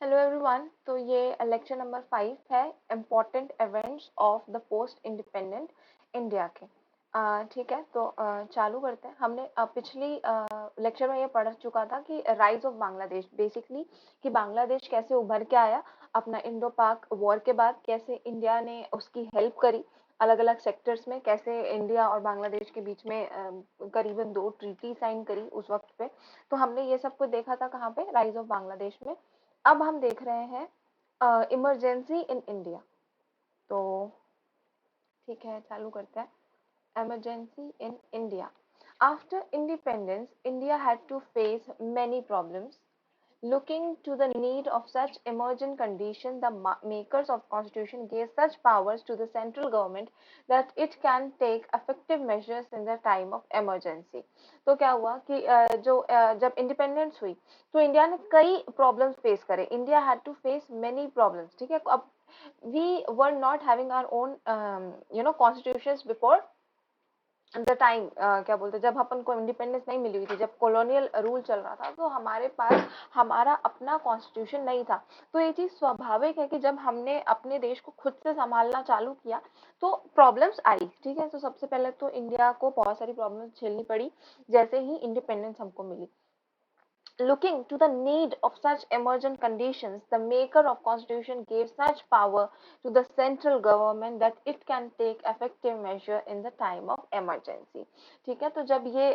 Hello everyone. तो ये lecture number 5 है, important events of the post independent India के। ठीक है, तो चालू करते हैं। हमने पिछली लेक्चर में ये पढ़ चुका था कि राइज ऑफ बांग्लादेश, बेसिकली कि बांग्लादेश कैसे उभर के आया अपना इंडो पाक वॉर के बाद, कैसे इंडिया ने उसकी हेल्प करी अलग अलग सेक्टर्स में, कैसे इंडिया और बांग्लादेश के बीच में करीबन 2 ट्रीटी साइन करी उस वक्त पे। तो हमने ये सब कुछ देखा था कहाँ पे, राइज ऑफ बांग्लादेश में। अब हम देख रहे हैं इमरजेंसी इन इंडिया। तो ठीक है, चालू करते हैं। Emergency in India. After independence India had to face many problems. Looking to the need of such emergent condition, the makers of constitution gave such powers to the central government that it can take effective measures in the time of emergency. तो क्या हुआ कि जब independence हुई तो India ने कई problems face करे। India had to face many problems. ठीक है, अब we were not having our own constitutions before the time. क्या बोलते हैं, जब अपन को इंडिपेंडेंस नहीं मिली हुई थी, जब कॉलोनियल रूल चल रहा था, तो हमारे पास हमारा अपना कॉन्स्टिट्यूशन नहीं था। तो ये चीज स्वाभाविक है कि जब हमने अपने देश को खुद से संभालना चालू किया तो प्रॉब्लम्स आई। ठीक है, तो सबसे पहले तो इंडिया को बहुत सारी प्रॉब्लम्स झेलनी पड़ी जैसे ही इंडिपेंडेंस हमको मिली। Looking to the need of such emergent conditions, the maker of constitution gave such power to the central government that it can take effective measure in the time of emergency. ठीक है, तो जब ये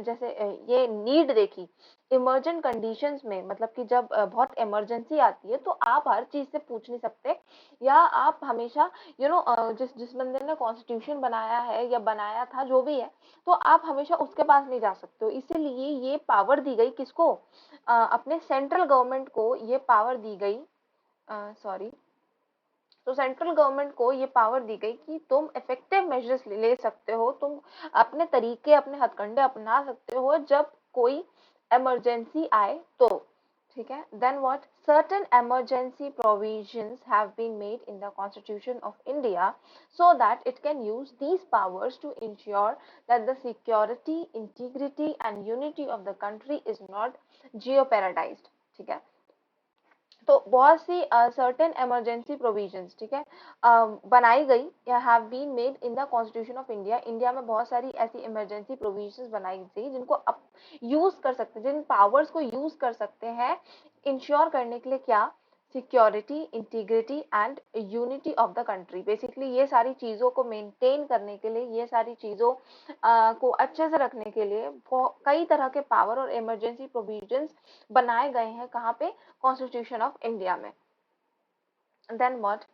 जैसे ये need देखी emergent conditions में, मतलब कि जब बहुत इमरजेंसी आती है तो आप हर चीज से पूछ नहीं सकते, या आप हमेशा जिस जिस बंदे ने कॉन्स्टिट्यूशन बनाया है या बनाया था जो भी है, तो आप हमेशा उसके पास नहीं जा सकते हो। इसीलिए ये पावर दी गई किसको, अपने सेंट्रल गवर्नमेंट को ये पावर दी गई। सॉरी, तो सेंट्रल गवर्नमेंट को ये पावर दी गई कि तुम इफेक्टिव मेजर्स ले सकते हो, तुम अपने तरीके अपने हथकंडे अपना सकते हो जब कोई इमरजेंसी आए तो। ठीक है, then what, certain emergency provisions have been made in the constitution of India so that it can use these powers to ensure that the security, integrity and unity of the country is not jeopardized. ठीक है, तो बहुत सी certain emergency provisions, ठीक है, बनाई गई या have been made in the constitution of India. India में बहुत सारी ऐसी इमरजेंसी प्रोविजंस बनाई गई जिनको अब यूज कर सकते हैं, जिन पावर्स को यूज कर सकते हैं इंश्योर करने के लिए क्या, security, integrity and unity of the country. Basically ये सारी चीजों को मेंटेन करने के लिए, ये सारी चीजों को अच्छे से रखने के लिए कई तरह के पावर और इमरजेंसी प्रोविजंस बनाए गए हैं कहाँ पे, कॉन्स्टिट्यूशन ऑफ इंडिया में। Then what?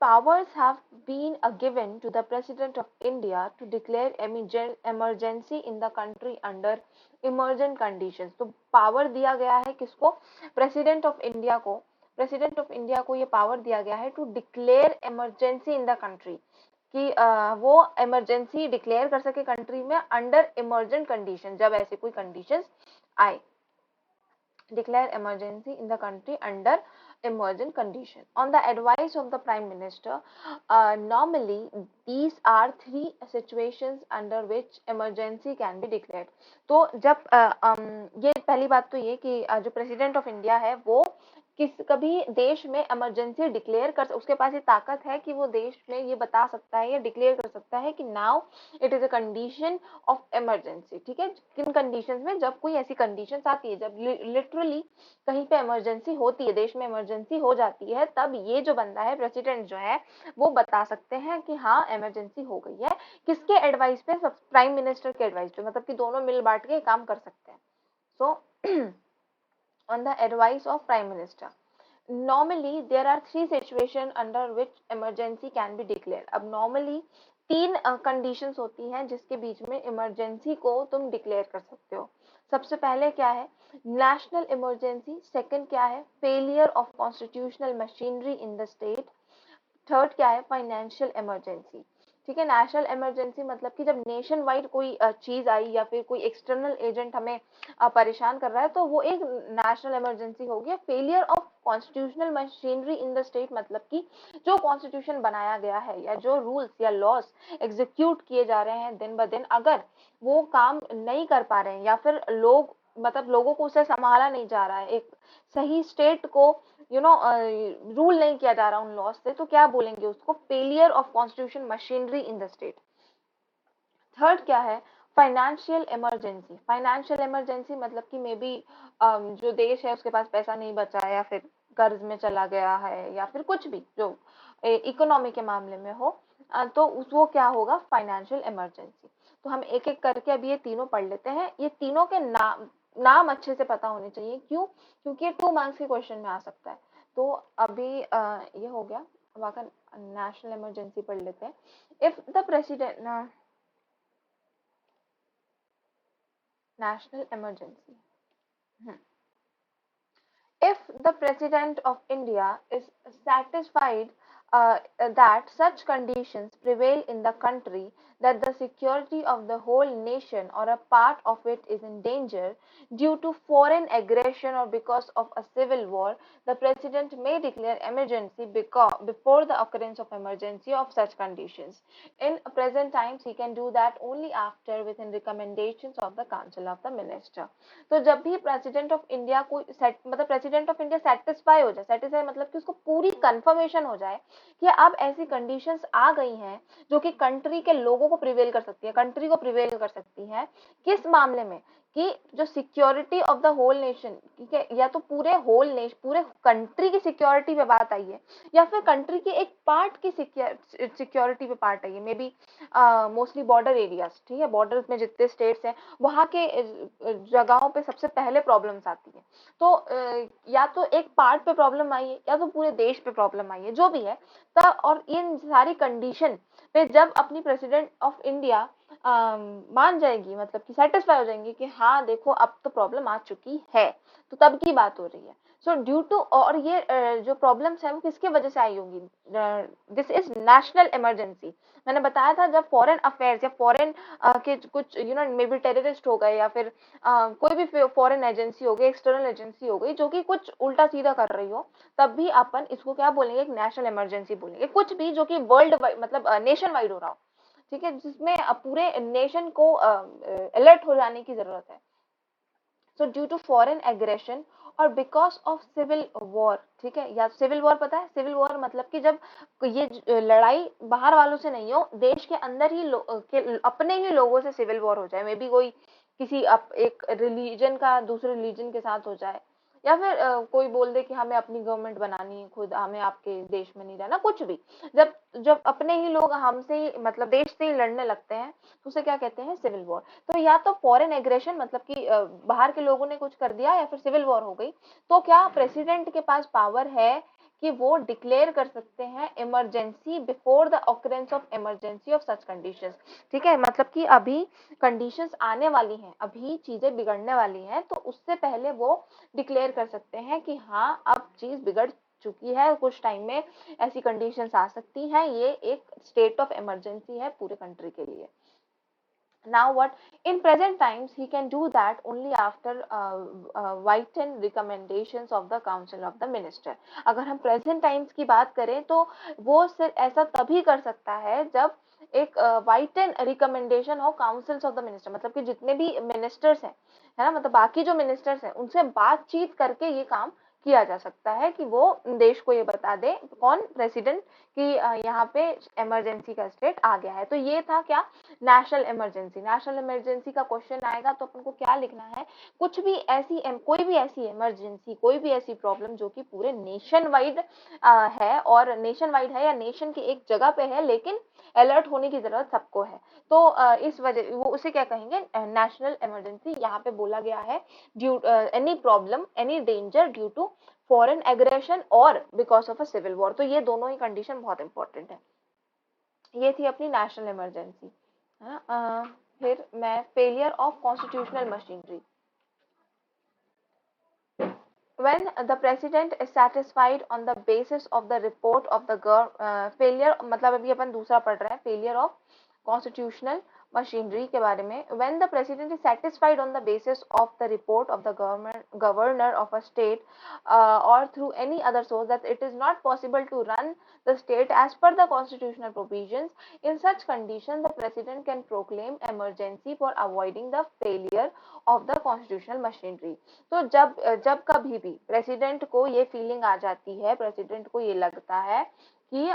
Powers have been given to the President of India to declare emergency in the country under emergent conditions. तो पावर दिया गया है किसको, प्रेसिडेंट ऑफ इंडिया को। प्रेसिडेंट ऑफ इंडिया को ये पावर दिया गया है to declare emergency in the country, कि वो इमरजेंसी डिक्लेयर कर सके कंट्री में अंडर इमरजेंट कंडीशन, जब ऐसे कोई कंडीशंस आए। declare emergency in the country under emergent condition on the advice of the prime minister. Normally these are three situations under which emergency can be declared. तो जब ये पहली बात तो ये कि जो प्रेसिडेंट ऑफ इंडिया है वो किस कभी देश में इमरजेंसी डिक्लेयर कर, उसके पास ये ताकत है कि वो देश में ये बता सकता है या डिक्लेयर कर सकता है कि now it is a condition of emergency. ठीक है, किन कंडीशंस में, जब कोई ऐसी कंडीशंस आती है, जब लिटरली कहीं पे इमरजेंसी होती है, देश में इमरजेंसी हो जाती है, तब ये जो बंदा है, प्रेसिडेंट जो है, वो बता सकते हैं कि हाँ इमरजेंसी हो गई है। किसके एडवाइस पे, सब प्राइम मिनिस्टर के एडवाइस पे, मतलब कि दोनों मिल बांट के काम कर सकते हैं। सो on the advice of prime minister. Normally there are three situations under which emergency can be declared. अब normally तीन कंडीशंस होती हैं जिसके बीच में इमरजेंसी को तुम डिक्लेयर कर सकते हो। सबसे पहले क्या है, नेशनल इमरजेंसी। सेकंड क्या है, failure of constitutional machinery in the state. Third क्या है, फाइनेंशियल इमरजेंसी। ठीक है, नेशनल इमरजेंसी मतलब कि जब नेशन वाइड कोई चीज आई या फिर कोई एक्सटर्नल एजेंट हमें परेशान कर रहा है, तो वो एक नेशनल इमरजेंसी हो गया। Failure of constitutional machinery in the state मतलब कि जो कॉन्स्टिट्यूशन बनाया गया है या जो रूल्स या लॉस एग्जीक्यूट किए जा रहे हैं दिन ब दिन, अगर वो काम नहीं कर पा रहे हैं या फिर लोग मतलब लोगों को उससे संभाला नहीं जा रहा है, एक सही स्टेट को रूल नहीं किया जा रहा उन लॉज से, तो क्या बोलेंगे उसको? Failure of constitution machinery in the state. Third क्या है? Financial emergency. फाइनेंशियल इमरजेंसी मतलब कि मे बी जो देश है उसके पास पैसा नहीं बचा है, या फिर कर्ज में चला गया है, या फिर कुछ भी जो इकोनॉमी के मामले में हो, तो वो क्या होगा? Financial emergency. तो हम एक एक करके अभी ये तीनों पढ़ लेते हैं। ये तीनों के नाम नाम अच्छे से पता होने चाहिए। क्यों? क्योंकि ये 2 मार्क्स के क्वेश्चन में आ सकता है। तो अभी ये हो गया। अब आकर नेशनल इमरजेंसी पढ़ लेते हैं। If the president national emergency. Hmm. If the President of India is satisfied that such conditions prevail in the country that the security of the whole nation or a part of it is in danger due to foreign aggression or because of a civil war, the President may declare emergency before the occurrence of emergency of such conditions. In present times, he can do that only after within recommendations of the Council of the Minister. तो जब भी president of India को मतलब president of India satisfy हो जाए, satisfy मतलब कि उसको पूरी कंफर्मेशन हो जाए कि अब ऐसी कंडीशंस आ गई हैं जो कि कंट्री के लोगों को प्रिवेल कर सकती है, कंट्री को प्रिवेल कर सकती है। किस मामले में? कि जो security of the whole nation, ठीक है, या तो पूरे होल नेशन, पूरे कंट्री की सिक्योरिटी पे बात आई है, या फिर कंट्री के एक पार्ट की सिक्योरिटी पे पार्ट आई है, may be mostly border areas, ठीक है, बॉर्डर में जितने स्टेट्स हैं वहां के जगहों पे सबसे पहले प्रॉब्लम्स आती है। तो या तो एक पार्ट पे प्रॉब्लम आई है, या तो पूरे देश पे प्रॉब्लम आई है, जो भी है। तब और इन सारी कंडीशन पे जब अपनी प्रेसिडेंट ऑफ इंडिया मान जाएगी, मतलब कि सेटिस्फाई हो जाएंगे कि हाँ देखो अब तो प्रॉब्लम आ चुकी है, तो तब की बात हो रही है। सो ड्यू टू, और ये जो प्रॉब्लम्स है वो किसके वजह से आई होंगी? This is national emergency. मैंने बताया था जब फॉरेन अफेयर्स या फॉरेन के कुछ मे बी टेररिस्ट हो गए, या फिर कोई भी फॉरेन एजेंसी हो गई, एक्सटर्नल एजेंसी हो गई जो कि कुछ उल्टा सीधा कर रही हो, तब भी अपन इसको क्या बोलेंगे? एक नेशनल इमरजेंसी बोलेंगे। कुछ भी जो कि वर्ल्ड वाइड, मतलब नेशन वाइड हो रहा हो, ठीक है, जिसमें पूरे नेशन को अलर्ट हो जाने की जरूरत है। So due to foreign aggression और बिकॉज ऑफ सिविल वॉर, ठीक है, या सिविल वॉर पता है? सिविल वॉर मतलब कि जब ये लड़ाई बाहर वालों से नहीं हो, देश के अंदर ही अपने ही लोगों से सिविल वॉर हो जाए, मे बी कोई किसी एक रिलीजन का दूसरे रिलीजन के साथ हो जाए, या फिर कोई बोल दे कि हमें अपनी गवर्नमेंट बनानी है खुद, हमें आपके देश में नहीं रहना, कुछ भी। जब जब अपने ही लोग हमसे ही, मतलब देश से ही लड़ने लगते हैं, तो उसे क्या कहते हैं? Civil war. तो या तो फॉरेन एग्रेशन मतलब कि बाहर के लोगों ने कुछ कर दिया, या फिर सिविल वॉर हो गई, तो क्या प्रेसिडेंट के पास पावर है कि वो डिक्लेयर कर सकते हैं emergency before the occurrence of emergency of such conditions. ठीक है, मतलब कि अभी कंडीशंस आने वाली हैं, अभी चीजें बिगड़ने वाली हैं, तो उससे पहले वो डिक्लेयर कर सकते हैं कि हाँ अब चीज बिगड़ चुकी है, कुछ टाइम में ऐसी कंडीशंस आ सकती हैं, ये एक स्टेट ऑफ इमरजेंसी है पूरे कंट्री के लिए। Now what? In present times he can do that only after written recommendations of the council of the minister। अगर हम present times की बात करें तो वो सिर्फ ऐसा तभी कर सकता है जब एक written recommendation हो councils of the minister, मतलब कि जितने भी ministers हैं, है ना, मतलब बाकी जो ministers हैं उनसे बातचीत करके ये काम किया जा सकता है कि वो देश को ये बता दे, कौन? प्रेसिडेंट, कि यहाँ पे इमरजेंसी का स्टेट आ गया है। तो ये था क्या? National emergency. नेशनल इमरजेंसी का क्वेश्चन आएगा तो अपन को क्या लिखना है? कुछ भी ऐसी कोई भी ऐसी इमरजेंसी, कोई भी ऐसी प्रॉब्लम जो कि पूरे नेशन वाइड है, और नेशन वाइड है या नेशन की एक जगह पे है, लेकिन अलर्ट होने की जरूरत सबको है। तो इस वजह वो उसे क्या कहेंगे? National emergency. यहाँ पे बोला गया है due any problem, any danger due to foreign aggression और because of a civil war. तो ये दोनों ही कंडीशन बहुत इंपॉर्टेंट है। ये थी अपनी नेशनल इमरजेंसी, है ना। फिर मैं failure of constitutional machinery. When the president is satisfied on the basis of the report of the failure, मतलब अभी अपन दूसरा पढ़ रहे हैं, failure of constitutional मशीनरी के बारे में, when the president is satisfied on the basis of the report of the governor of a state or through any other source that it is not possible to run the state as per the constitutional provisions, in such condition the president can proclaim emergency for avoiding the failure of the constitutional machinery. तो जब कभी भी president को ये feeling आ जाती है, president को ये लगता है कि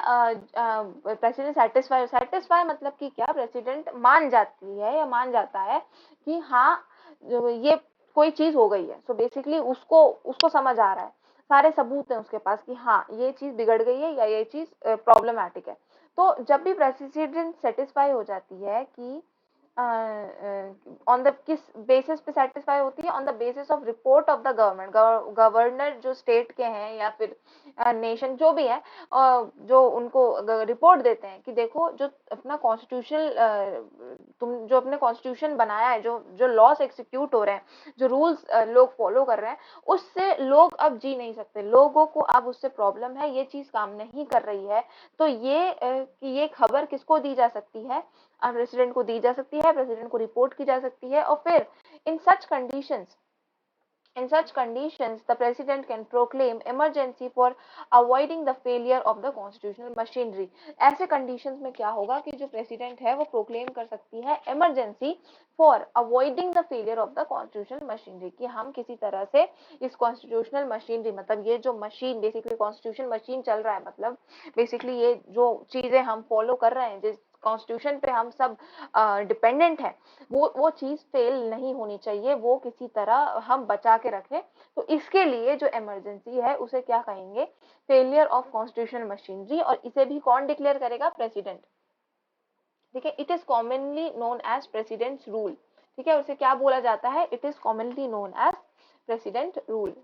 प्रेसिडेंट सेटिस्फाई मतलब कि क्या, प्रेसिडेंट मान जाती है या मान जाता है कि हाँ ये कोई चीज हो गई है, सो बेसिकली उसको उसको समझ आ रहा है, सारे सबूत हैं उसके पास कि हाँ ये चीज बिगड़ गई है या ये चीज प्रॉब्लमैटिक है। तो जब भी प्रेसिडेंट सेटिस्फाई हो जाती है कि ऑन द किस बेसिस पे सेटिस्फाई होती है, on the basis of report of the government, governor जो स्टेट के हैं या फिर नेशन जो भी है, जो उनको रिपोर्ट देते हैं कि देखो जो अपना कॉन्स्टिट्यूशन तुम जो अपने कॉन्स्टिट्यूशन बनाया है, जो जो लॉस एग्जीक्यूट हो रहे हैं, जो रूल्स लोग फॉलो कर रहे हैं, उससे लोग अब जी नहीं सकते, लोगों को अब उससे प्रॉब्लम है, ये चीज काम नहीं कर रही है। तो ये खबर किसको दी जा सकती है, प्रेसिडेंट को दी जा सकती है, प्रेसिडेंट को रिपोर्ट की जा सकती है, और फिर in such conditions In such conditions, the president can proclaim emergency for avoiding the failure of the constitutional machinery. ऐसे conditions में क्या होगा कि जो president है वो proclaim कर सकती है emergency for avoiding the failure of the constitutional machinery, कि हम किसी तरह से इस constitutional machinery, मतलब ये जो machine basically constitution machine चल रहा है, मतलब basically ये जो चीजें हम follow कर रहे हैं, जिस कॉन्स्टिट्यूशन पे हम सब डिपेंडेंट है, वो चीज फेल नहीं होनी चाहिए, वो किसी तरह हम बचा के रखें। तो इसके लिए जो इमरजेंसी है उसे क्या कहेंगे, फेलियर ऑफ कॉन्स्टिट्यूशनल मशीनरी, और इसे भी कौन डिक्लेयर करेगा, प्रेसिडेंट। ठीक है, it is commonly known as president's rule. ठीक है, उसे क्या बोला जाता है, it is commonly known as president rule.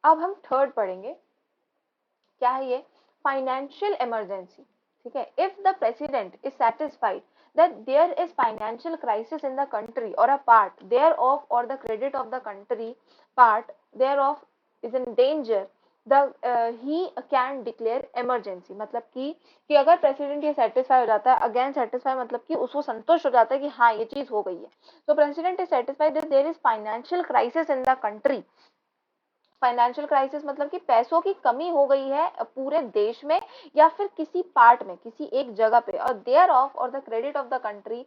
अब हम थर्ड पढ़ेंगे, क्या है ये, फाइनेंशियल इमरजेंसी। ठीक है, if the president is satisfied that there is financial crisis in the country or a part thereof or the credit of the country part thereof is in danger, the he can declare emergency। मतलब कि अगर president ये satisfy हो जाता है, again satisfy मतलब कि उसको संतुष्ट हो जाता है कि हाँ ये चीज हो गई है, तो president is satisfied that there is financial crisis in the country. Financial crisis मतलब कि पैसों की कमी हो गई है पूरे देश में या फिर किसी पार्ट में, किसी एक जगह पे, और देयर ऑफ और the credit of the country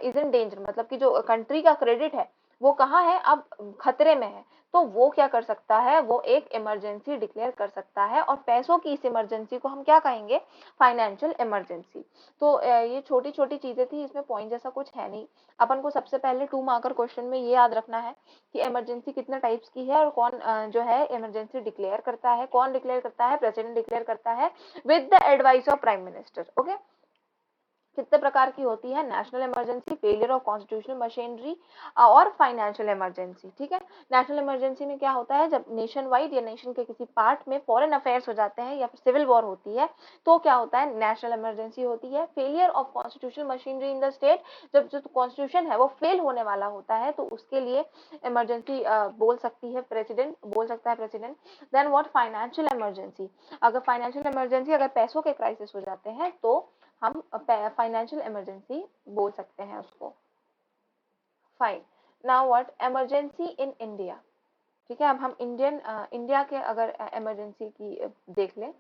is in danger, मतलब कि जो कंट्री का क्रेडिट है वो कहाँ है, अब खतरे में है, तो वो क्या कर सकता है, वो एक इमरजेंसी डिक्लेयर कर सकता है, और पैसों की इस इमरजेंसी को हम क्या कहेंगे, फाइनेंशियल इमरजेंसी। तो ये छोटी छोटी चीजें थी, इसमें पॉइंट जैसा कुछ है नहीं। अपन को सबसे पहले 2 मार्कर क्वेश्चन में ये याद रखना है कि इमरजेंसी कितने टाइप्स की है, और कौन जो है इमरजेंसी डिक्लेयर करता है, कौन डिक्लेयर करता है, प्रेसिडेंट डिक्लेयर करता है with the advice of prime minister. Okay, कितने प्रकार की होती है, national emergency, failure of constitutional machinery, और फाइनेंशियल इमरजेंसी। ठीक है, नेशनल इमरजेंसी में क्या होता है, जब नेशन वाइड या नेशन के किसी पार्ट में फॉरेन अफेयर्स हो जाते हैं या फिर सिविल वॉर होती है, तो क्या होता है, नेशनल इमरजेंसी होती है। Failure of constitutional machinery in the state, जब जो कॉन्स्टिट्यूशन है वो फेल होने वाला होता है, तो उसके लिए इमरजेंसी बोल सकती है प्रेसिडेंट, बोल सकता है president. Then what, financial emergency, अगर फाइनेंशियल इमरजेंसी, अगर पैसों के क्राइसिस हो जाते हैं तो हम फाइनेंशियल इमरजेंसी बोल सकते हैं उसको। Fine, now what, emergency in India. ठीक है, अब हम इंडिया के अगर इमरजेंसी की देख लें,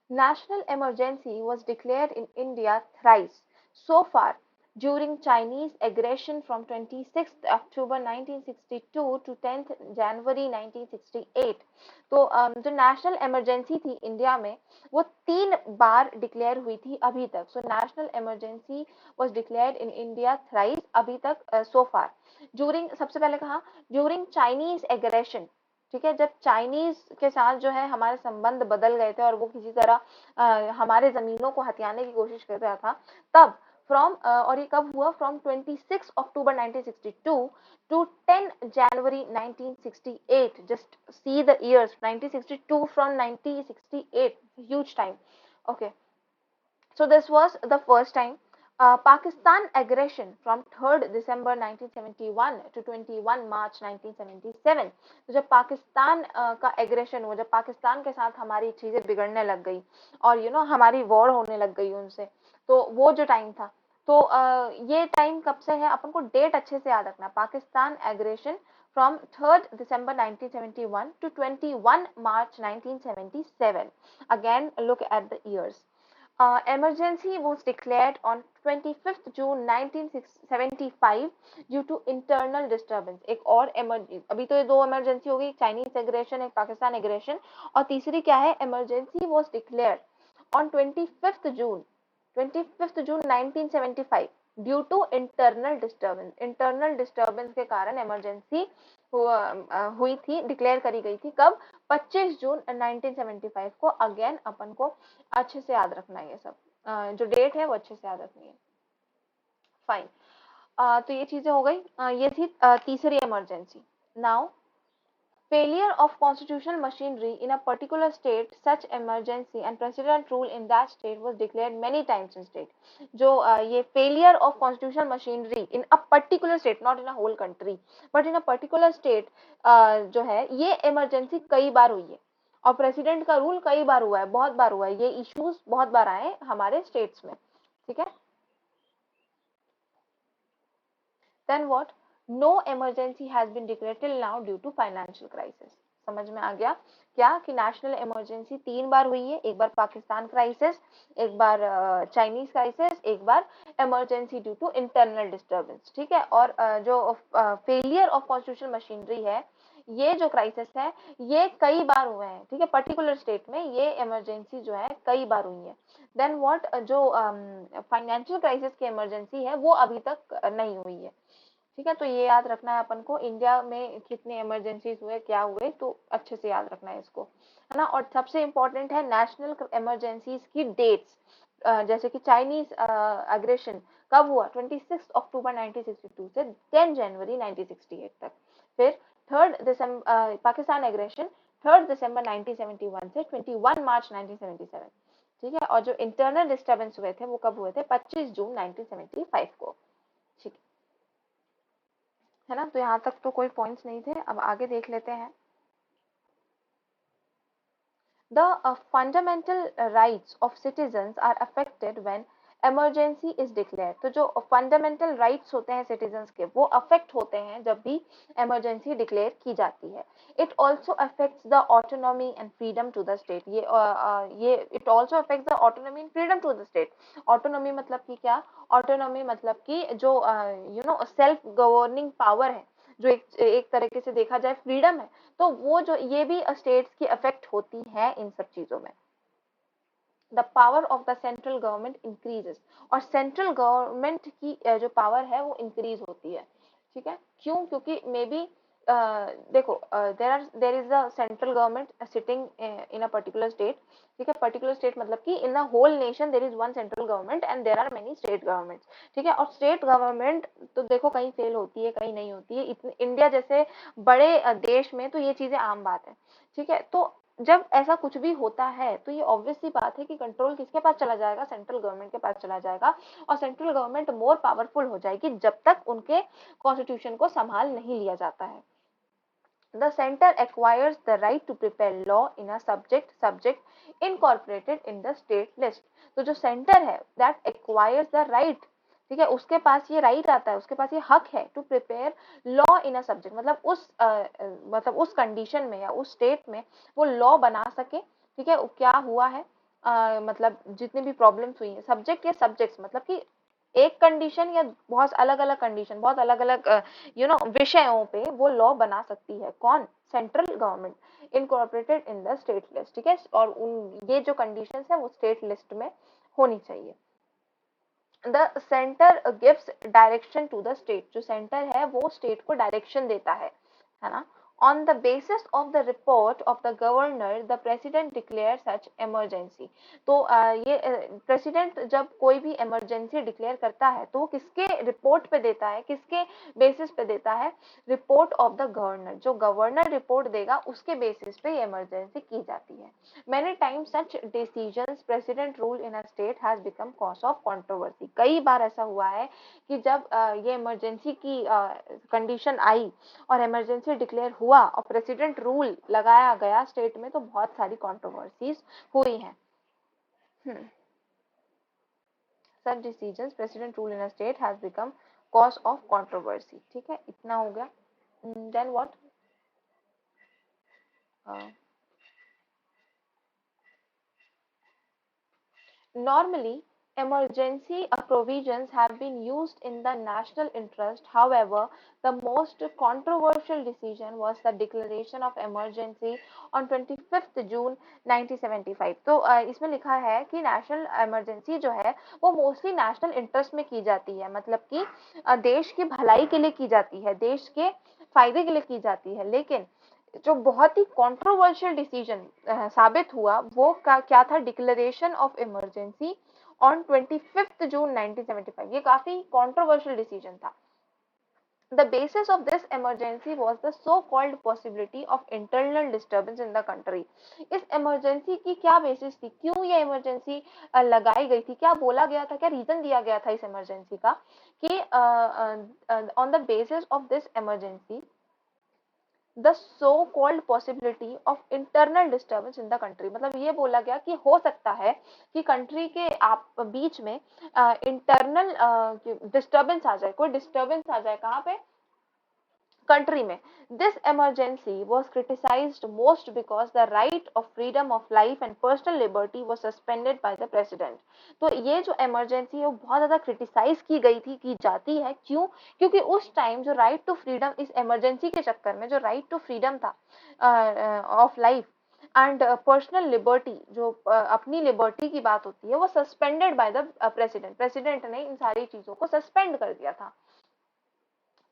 national emergency was declared in India thrice so far during Chinese aggression from 26th October 1962 to 10th January 1968। तो जो नेशनल इमरजेंसी थी इंडिया में वो 3 बार डिक्लेयर हुई थी अभी तक। So national emergency was declared in India thrice अभी तक सो फार। ड्यूरिंग, सबसे पहले कहा, ड्यूरिंग चाइनीज एग्रेशन। ठीक है, जब चाइनीज के साथ जो है हमारे संबंध बदल गए थे और वो किसी तरह हमारे जमीनों को हथियाने की कोशिश कर रहा था, तब फ्रॉम और ये कब हुआ, from 26 October 1962 to 10 January 1968। Just see the years, 1962 from 1968, huge time. Okay, so this was the first time। Pakistan aggression from 3rd December 1971 to 21 March 1977। तो जब पाकिस्तान का एग्रेशन हुआ, जब पाकिस्तान के साथ हमारी चीजें बिगड़ने लग गई और हमारी वॉर होने लग गई उनसे, तो वो जो टाइम था, तो ये टाइम कब से है, अपन को डेट अच्छे से याद रखना। Pakistan aggression from 3rd December 1971 to 21 March 1977। Again, look at the years. Emergency was declared on 25th June 1975 due to internal disturbance। एक और अभी तो ये दो इमरजेंसी हो गई, चाइनीज एग्रेशन, एक पाकिस्तान एग्रेशन, और तीसरी क्या है, emergency was declared on 25th June 1975 due to internal disturbance. Internal disturbance के कारण इमरजेंसी हुई थी, डिक्लेयर करी गई थी। कब? 25 जून 1975 को। अगेन अपन को अच्छे से याद रखना है, ये सब जो डेट है वो अच्छे से याद रखनी है। फाइन। तो ये चीजें हो गई। ये थी तीसरी emergency. Now failure of constitutional machinery in a particular state, such emergency and president rule in that state was declared many times in state। जो ये failure of constitutional machinery in a particular state, not in a whole country but in a particular state, जो है ये emergency कई बार हुई है, और president का रूल कई बार हुआ है, बहुत बार हुआ है, ये इश्यूज बहुत बार आए हमारे स्टेट्स में। ठीक है। Then what? No emergency has been declared till now due to financial crisis। समझ में आ गया क्या कि नेशनल इमरजेंसी 3 बार हुई है, एक बार पाकिस्तान क्राइसिस, एक बार चाइनीज क्राइसिस, एक बार emergency due to internal disturbance. ठीक है। और जो फेलियर ऑफ कॉन्स्टिट्यूशनल मशीनरी है, ये जो क्राइसिस है ये कई बार हुए हैं। ठीक है। पर्टिकुलर स्टेट में ये इमरजेंसी जो है कई बार हुई है। देन व्हाट, जो फाइनेंशियल क्राइसिस की इमरजेंसी है वो अभी तक नहीं हुई है। ठीक है। तो ये याद रखना है अपन को, इंडिया में कितने इमरजेंसीज हुए, क्या हुए, तो अच्छे से याद रखना है इसको, है ना। और सबसे इम्पोर्टेंट है नेशनल इमरजेंसीज की डेट्स। जैसे कि चाइनीज अग्रेशन कब हुआ, 26 अक्टूबर 1962 से 10 जनवरी 1968 तक। फिर 3rd दिसंबर पाकिस्तान एग्रेशन 3rd दिसंबर 1971 से 21 मार्च 1977। ठीक है। और जो इंटरनल डिस्टर्बेंस हुए थे वो कब हुए थे, 25 जून 1975 को। ठीक है ना। तो यहाँ तक तो कोई पॉइंट्स नहीं थे, अब आगे देख लेते हैं। The fundamental rights of citizens are affected when emergency is declared। तो जो फंडामेंटल राइट्स होते हैं सिटीजन्स के, वो अफेक्ट होते हैं जब भी इमरजेंसी डिक्लेयर की जाती है। It also affects the autonomy and freedom to the state. ये it also affects the autonomy and freedom to the state. Autonomy मतलब कि क्या? ऑटोनॉमी मतलब कि जो सेल्फ गवर्निंग पावर है, जो एक तरीके से देखा जाए फ्रीडम है, तो वो जो ये भी स्टेट्स की अफेक्ट होती है इन सब चीजों में। The power of the central government increases. और सेंट्रल गवर्नमेंट की जो पावर है वो इंक्रीज होती है। ठीक है। क्यों? क्योंकि मे बी देखो, there is a central government sitting in a particular state. ठीक है। पर्टिकुलर स्टेट मतलब कि in the whole nation there is one central government and there are many state government. ठीक है। और स्टेट गवर्नमेंट तो देखो कहीं फेल होती है, कहीं नहीं होती है। इंडिया जैसे बड़े देश में तो ये चीजें आम बात है। ठीक है। तो जब ऐसा कुछ भी होता है तो ये ऑब्वियस सी बात है कि कंट्रोल किसके पास चला जाएगा, सेंट्रल गवर्नमेंट के पास चला जाएगा। और सेंट्रल गवर्नमेंट मोर पावरफुल हो जाएगी जब तक उनके कॉन्स्टिट्यूशन को संभाल नहीं लिया जाता है। The center acquires the right to prepare law in a subject incorporated in the state list। तो जो सेंटर है that acquires the right, ठीक है, उसके पास ये राइट आता है, उसके पास ये हक है to prepare law in a subject, मतलब उस कंडीशन में या उस स्टेट में वो लॉ बना सके। ठीक है। क्या हुआ है, मतलब जितने भी प्रॉब्लम्स हुई हैं, सब्जेक्ट या सब्जेक्ट्स मतलब कि एक कंडीशन या बहुत अलग अलग कंडीशन, बहुत अलग अलग विषयों पे वो लॉ बना सकती है। कौन? Central government incorporated in the state list. ठीक है। और ये जो कंडीशंस है वो स्टेट लिस्ट में होनी चाहिए। The centre gives direction to the state. जो सेंटर है वो स्टेट को डायरेक्शन देता है ना। On the basis of the report of the governor, the president declared such emergency. तो ये प्रेसिडेंट जब कोई भी इमरजेंसी डिक्लेयर करता है तो वो किसके रिपोर्ट पे देता है, किसके बेसिस पे देता है? Report of the governor. जो गवर्नर रिपोर्ट देगा उसके बेसिस पे ये इमरजेंसी की जाती है। Many times such decisions president rule in a state has become cause of controversy। कई बार ऐसा हुआ है कि जब ये इमरजेंसी की कंडीशन आई और इमरजेंसी डिक्लेयर हुआ और प्रेसिडेंट रूल लगाया गया स्टेट में, तो बहुत सारी कंट्रोवर्सीज हुई हैं। Such decisions president rule in a state has become cause of controversy। ठीक है, इतना हो गया। Then what? Normally, emergency provisions have been used in the national interest. However, the most controversial decision was the declaration of emergency on 25th June 1975। तो इसमें लिखा है कि नेशनल इमरजेंसी जो है वो मोस्टली नेशनल इंटरेस्ट में की जाती है, मतलब कि देश की भलाई के लिए की जाती है, देश के फायदे के लिए की जाती है। लेकिन जो बहुत ही कंट्रोवर्शियल डिसीजन साबित हुआ वो क्या था? Declaration of emergency on 25th जून 1975। ये काफी कंट्रोवर्शियल डिसीजन था। The basis of this emergency was the so-called possibility of internal disturbance in the country। इस emergency की क्या basis थी? क्यों ये emergency लगाई गई थी? क्या बोला गया था? क्या reason दिया गया था इस emergency का कि on the basis of this emergency the so called possibility of internal disturbance in the country. मतलब ये बोला गया कि हो सकता है कि कंट्री के आप बीच में इंटरनल डिस्टर्बेंस आ जाए, कोई डिस्टर्बेंस आ जाए। कहाँ पे? कंट्री में। This emergency was criticized most because the right of freedom of life and personal liberty was suspended by the president। तो ये जो इमरजेंसी है वो बहुत ज्यादा क्रिटिसाइज की गई थी, की जाती है। क्यों? क्योंकि उस टाइम जो राइट टू फ्रीडम, इस इमरजेंसी के चक्कर में जो राइट टू फ्रीडम था of life and personal liberty, जो अपनी लिबर्टी की बात होती है, वो suspended by the president. President ने इन सारी चीजों को सस्पेंड कर दिया था।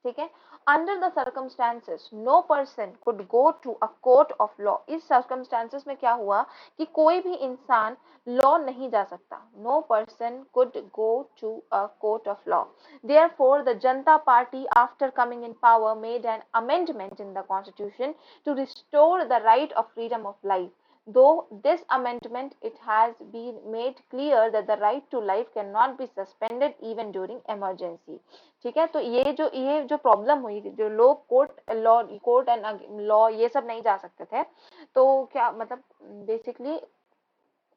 ठीक है। Under the circumstances no person could go to a court of law. इस सर्कमस्टांसेस में क्या हुआ कि कोई भी इंसान लॉ नहीं जा सकता। No person could go to a court of law. Therefore the Janata Party after coming in power made an amendment in the constitution to restore the right of freedom of life. Though this amendment, it has been made clear that the right to life cannot be suspended even during emergency। ठीक है। तो ये जो problem हुई, जो लोग court and law ये सब नहीं जा सकते थे, तो क्या मतलब बेसिकली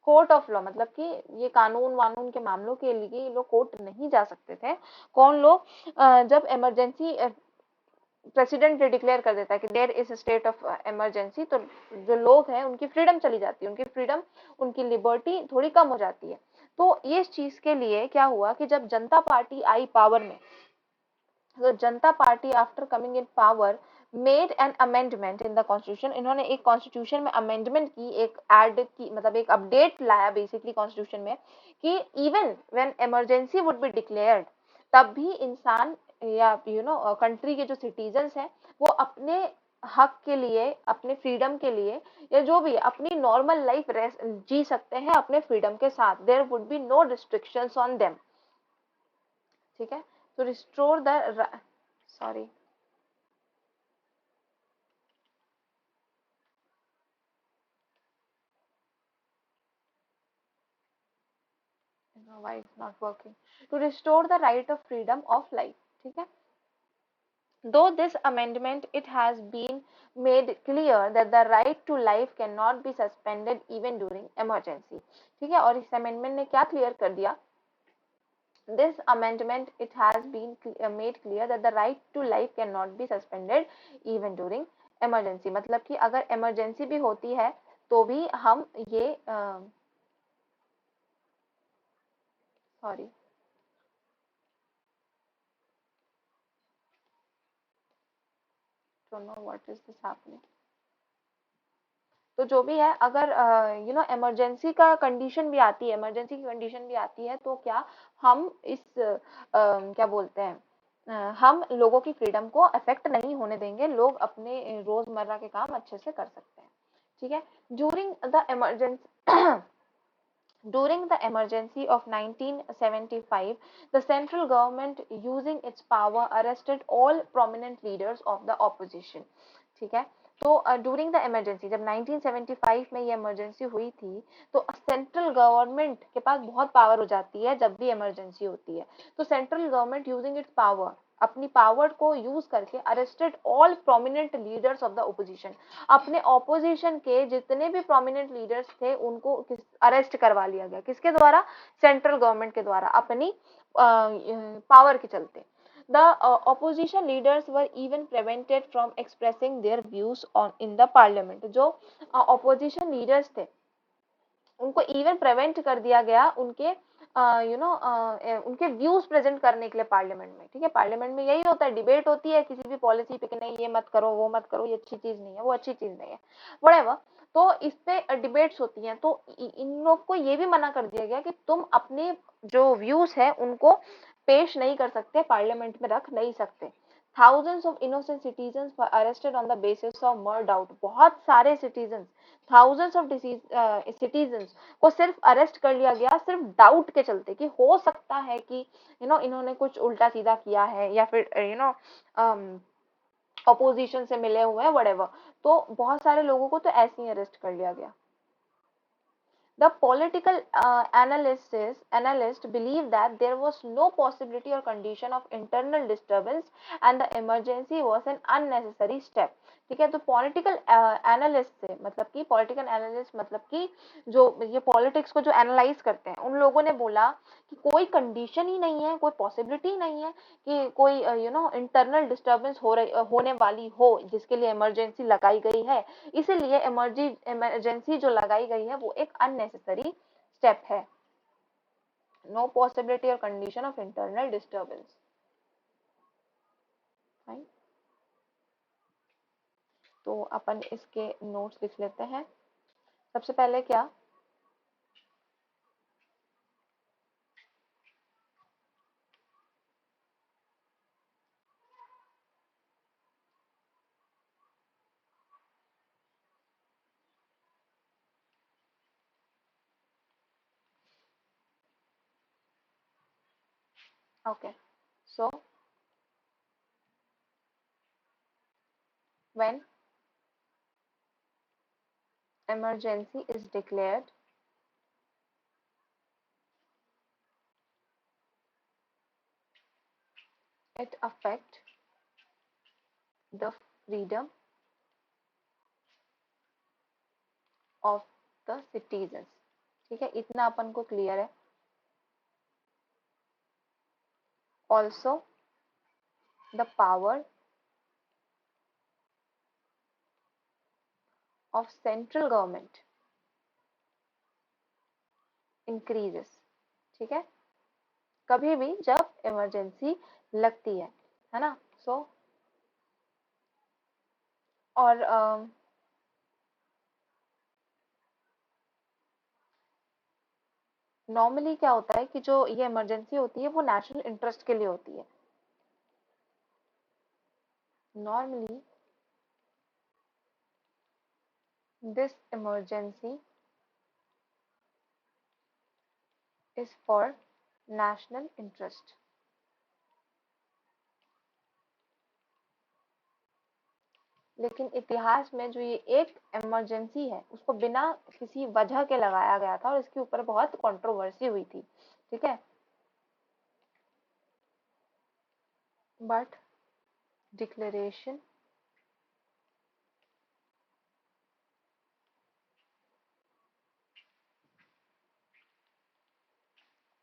कोर्ट ऑफ लॉ, मतलब कि ये कानून वानून के मामलों के लिए ये लोग कोर्ट नहीं जा सकते थे। कौन लोग? जब इमरजेंसी प्रेसिडेंट डिक्लेयर कर देता है कि there is state of emergency, तो जो लोग हैं उनकी फ्रीडम चली जाती है, उनकी फ्रीडम, उनकी लिबर्टी थोड़ी कम हो जाती है। तो ये इस चीज के लिए क्या हुआ कि जब जनता पार्टी आई पावर में, तो जनता Party after coming in power made an amendment in the constitution. इन्होंने एक कॉन्स्टिट्यूशन में अमेंडमेंट की, एक ऐड की, मतलब एक अपडेट लाया बेसिकली कॉन्स्टिट्यूशन में कि even when emergency would be declared, तब भी इंसान या कंट्री के जो सिटीजन्स हैं वो अपने हक के लिए, अपने फ्रीडम के लिए, या जो भी अपनी नॉर्मल लाइफ जी सकते हैं अपने फ्रीडम के साथ। There would be no restrictions on them. ठीक है। तो restore the, sorry, why it's not working? To restore the right of freedom of life। ठीक है। Though this amendment, it has been made clear that the right to life cannot be suspended even during emergency। ठीक है। और इस amendment ने क्या clear कर दिया? This amendment, it has been made clear that the right to life cannot be suspended even during emergency। मतलब कि अगर emergency भी होती है तो भी हम ये sorry, don't know what is this happening। तो जो भी है, अगर इमरजेंसी का कंडीशन भी आती है, इमरजेंसी की कंडीशन भी आती है, तो क्या हम इस क्या बोलते हैं, हम लोगों की फ्रीडम को अफेक्ट नहीं होने देंगे, लोग अपने रोजमर्रा के काम अच्छे से कर सकते हैं। ठीक है। During the emergency During the emergency of 1975, the central government, using its power, arrested all prominent leaders of the opposition. ठीक है। तो ड्यूरिंग द इमरजेंसी, जब 1975 में ये इमरजेंसी हुई थी, तो सेंट्रल गवर्नमेंट के पास बहुत पावर हो जाती है जब भी इमरजेंसी होती है। तो central government using its power, अपनी पावर को यूज करके arrested all prominent leaders of the opposition, अपने ऑपोजिशन के जितने भी प्रोमिनेंट लीडर्स थे उनको अरेस्ट करवा लिया गया। किसके द्वारा? सेंट्रल गवर्नमेंट के द्वारा, अपनी पावर के चलते। The opposition leaders were even prevented from expressing their views on in the parliament. जो ऑपोजिशन लीडर्स थे उनको इवन प्रिवेंट कर दिया गया उनके उनके व्यूज प्रेजेंट करने के लिए पार्लियामेंट में। ठीक है। पार्लियामेंट में यही होता है, डिबेट होती है किसी भी पॉलिसी पे कि नहीं ये मत करो, वो मत करो, ये अच्छी चीज नहीं है, वो अच्छी चीज नहीं है, व्हाटएवर। तो इस पे डिबेट्स होती हैं। तो इन लोग को ये भी मना कर दिया गया कि तुम अपने जो व्यूज है उनको पेश नहीं कर सकते, पार्लियामेंट में रख नहीं सकते। Thousands of innocent citizens were arrested on the basis of mere doubt। बहुत सारे citizens, thousands of citizens को सिर्फ अरेस्ट कर लिया गया सिर्फ डाउट के चलते, कि हो सकता है कि इन्होंने कुछ उल्टा सीधा किया है, या फिर अपोजिशन से मिले हुए हैं, व्हाटएवर। तो बहुत सारे लोगों को तो ऐसे ही अरेस्ट कर लिया गया। The political analyst believed that there was no possibility or condition of internal disturbance and the emergency was an unnecessary step। ठीक है। तो पॉलिटिकल एनालिस्ट से मतलब कि पॉलिटिकल एनालिस्ट मतलब कि जो ये पॉलिटिक्स को जो एनालाइज करते हैं, उन लोगों ने बोला कि कोई कंडीशन ही नहीं है, कोई पॉसिबिलिटी ही नहीं है कि कोई इंटरनल डिस्टर्बेंस होने वाली हो जिसके लिए इमरजेंसी लगाई गई है। इसीलिए इमरजेंसी जो लगाई गई है वो एक अननेसेसरी स्टेप है। नो पॉसिबिलिटी और कंडीशन ऑफ इंटरनल डिस्टर्बेंस। तो अपन इसके नोट्स लिख लेते हैं। सबसे पहले क्या, okay, so when emergency is declared, it affect the freedom of the citizens। ठीक है, इतना अपन को क्लियर है। Also the power of central government increases. ठीक है, कभी भी जब इमरजेंसी लगती है ना। सो और नॉर्मली क्या होता है कि जो ये इमरजेंसी होती है वो नेशनल इंटरेस्ट के लिए होती है। Normally this emergency is for national interest. लेकिन इतिहास में जो ये एक इमरजेंसी है उसको बिना किसी वजह के लगाया गया था और इसके ऊपर बहुत कंट्रोवर्सी हुई थी। ठीक है, but declaration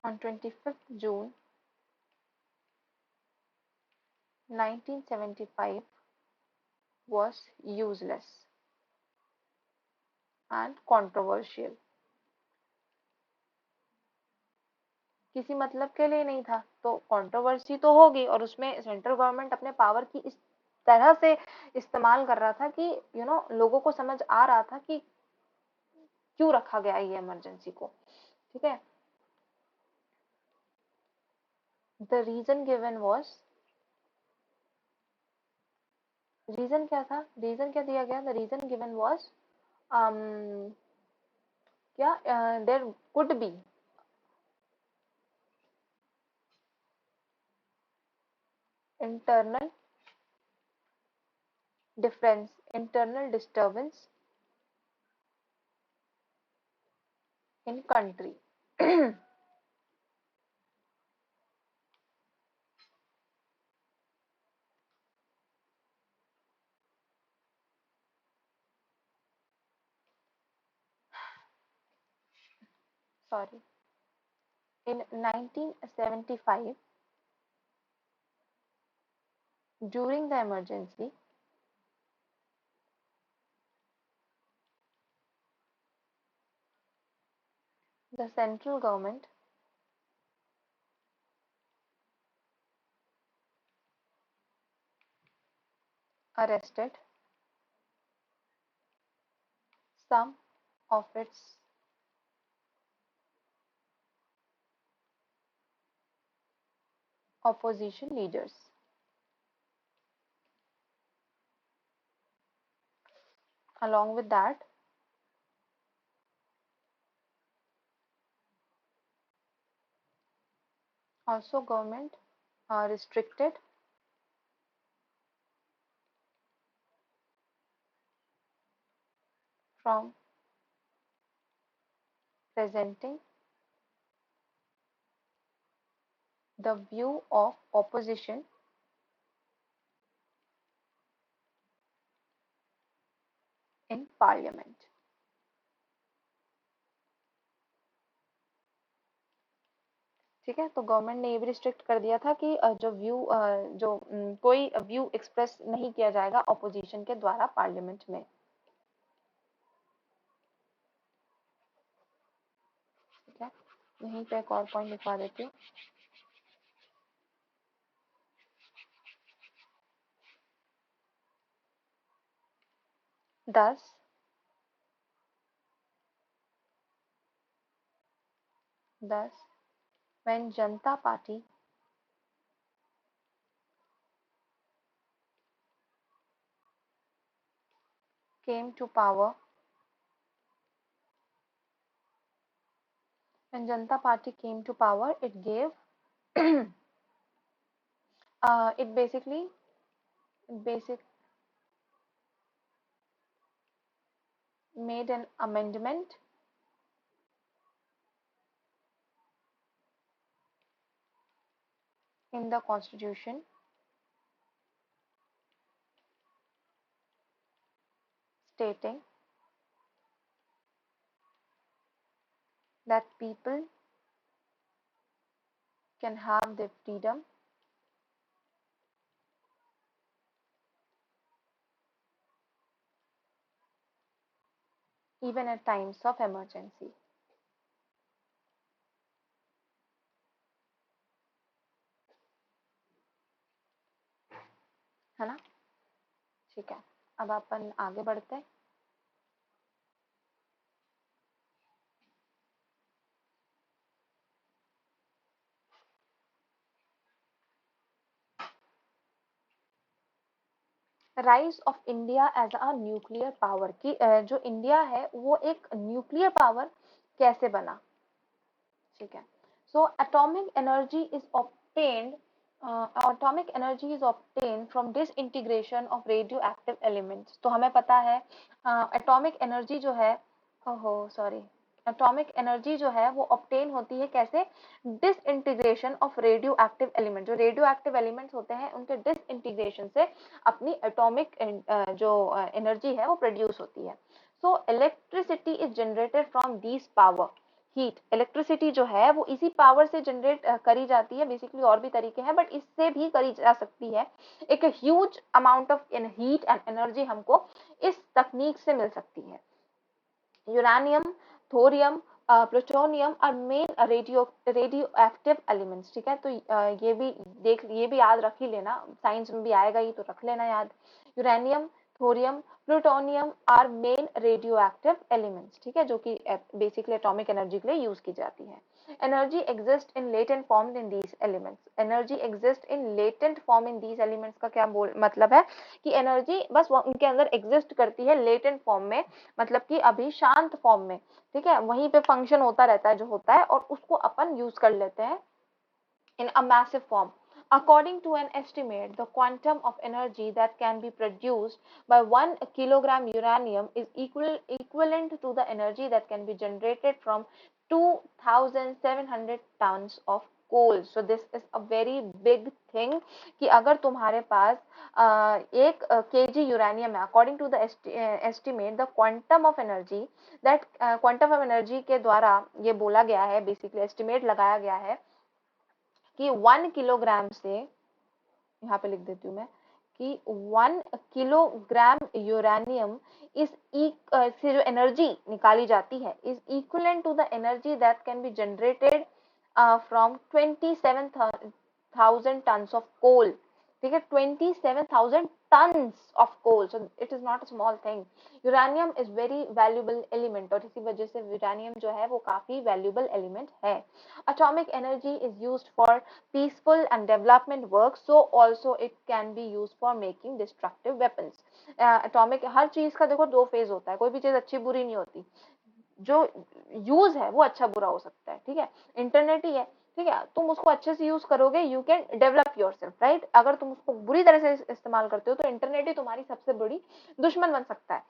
on 25th June 1975 was useless and controversial। किसी मतलब के लिए नहीं था तो कंट्रोवर्सी तो होगी, और उसमें सेंट्रल गवर्नमेंट अपने पावर की इस तरह से इस्तेमाल कर रहा था कि लोगों को समझ आ रहा था कि क्यों रखा गया ये इमरजेंसी को। ठीक है, the reason given was reason क्या था, रीजन क्या दिया गया, द रीजन गिवन वाज क्या, there could be internal difference, internal disturbance in country. Sorry. In 1975, during the emergency, the central government arrested some of its opposition leaders. Along with that, also government restricted from presenting the view of opposition in parliament. ठीक है, तो government ने ये भी restrict कर दिया था कि कोई व्यू एक्सप्रेस नहीं किया जाएगा ऑपोजिशन के द्वारा पार्लियामेंट में। ठीक है, यहीं पे एक और पॉइंट लिखवा देती हूँ। Thus, when Janata Party came to power, it gave it basically basic made an amendment in the constitution stating that people can have their freedom even at times of emergency. है ना? ठीक है, अब अपन आगे बढ़ते हैं। Rise of India as a nuclear power की जो इंडिया है वो एक न्यूक्लियर पावर कैसे बना। ठीक है, सो atomic energy is obtained from disintegration of radioactive elements। तो हमें पता है एटॉमिक एनर्जी जो है, ओहो सॉरी, एटॉमिक एनर्जी जो है वो ऑब्टेन होती है कैसे, disintegration of radio active element. जो रेडियो एक्टिव एलिमेंट्स होते हैं उनके डिसइंटीग्रेशन से अपनी एटॉमिक जो एनर्जी है वो प्रोड्यूस होती है। So electricity is generated from these power. Heat, electricity जो है वो इसी पावर से जनरेट करी जाती है। बेसिकली और भी तरीके हैं बट इससे भी करी जा सकती है। एक huge amount of heat and energy हमको इस तकनीक से मिल सकती है। यूरेनियम, थोरियम, प्लूटोनियम और मेन रेडियो एक्टिव एलिमेंट्स। ठीक है, तो ये भी याद रख ही लेना, साइंस में भी आएगा ही तो रख लेना याद। Uranium, thorium, plutonium are main radioactive elements, ठीक है, जो कि बेसिकली एटॉमिक एनर्जी के लिए यूज की जाती है। Energy exist in latent form in these elements, energy exist in latent form in these elements का क्या मतलब है कि एनर्जी बस उनके अंदर एग्जिस्ट करती है लेटेंट फॉर्म में, मतलब कि अभी शांत फॉर्म में, ठीक है, वहीं पे फंक्शन होता रहता है जो होता है, और उसको अपन यूज कर लेते हैं in a massive form. According to an estimate, the quantum of energy that can be produced by 1 kilogram uranium is equivalent to the energy that can be generated from 2,700 tons of coal. So this is a very big thing कि अगर तुम्हारे पास एक kg uranium है, according to the estimate, the quantum of energy that quantum of energy के द्वारा ये बोला गया है, basically estimate लगाया गया है कि 1 किलोग्राम से, यहाँ पे लिख देती हूँ मैं, कि 1 किलोग्राम यूरेनियम इस से जो एनर्जी निकाली जाती है is equivalent to the energy that can be generated from 27,000 tons of coal, ठीक है, 27,000 tons of coal, so it is not a small thing. Uranium is very valuable element, और इसी वजह से यूरेनियम जो है वो काफी वैल्यूएबल एलिमेंट है। atomic energy is used for peaceful and development work, so also it can be used for making destructive weapons. Atomic हर चीज का देखो दो फेज होता है, कोई भी चीज अच्छी बुरी नहीं होती, जो यूज है वो अच्छा बुरा हो सकता है, ठीक है, इंटरनेट ही है, ठीक है, तुम उसको अच्छे से यूज करोगे, you can develop yourself, right, अगर तुम उसको बुरी तरह से इस्तेमाल करते हो तो इंटरनेट ही तुम्हारी सबसे बड़ी दुश्मन बन सकता है।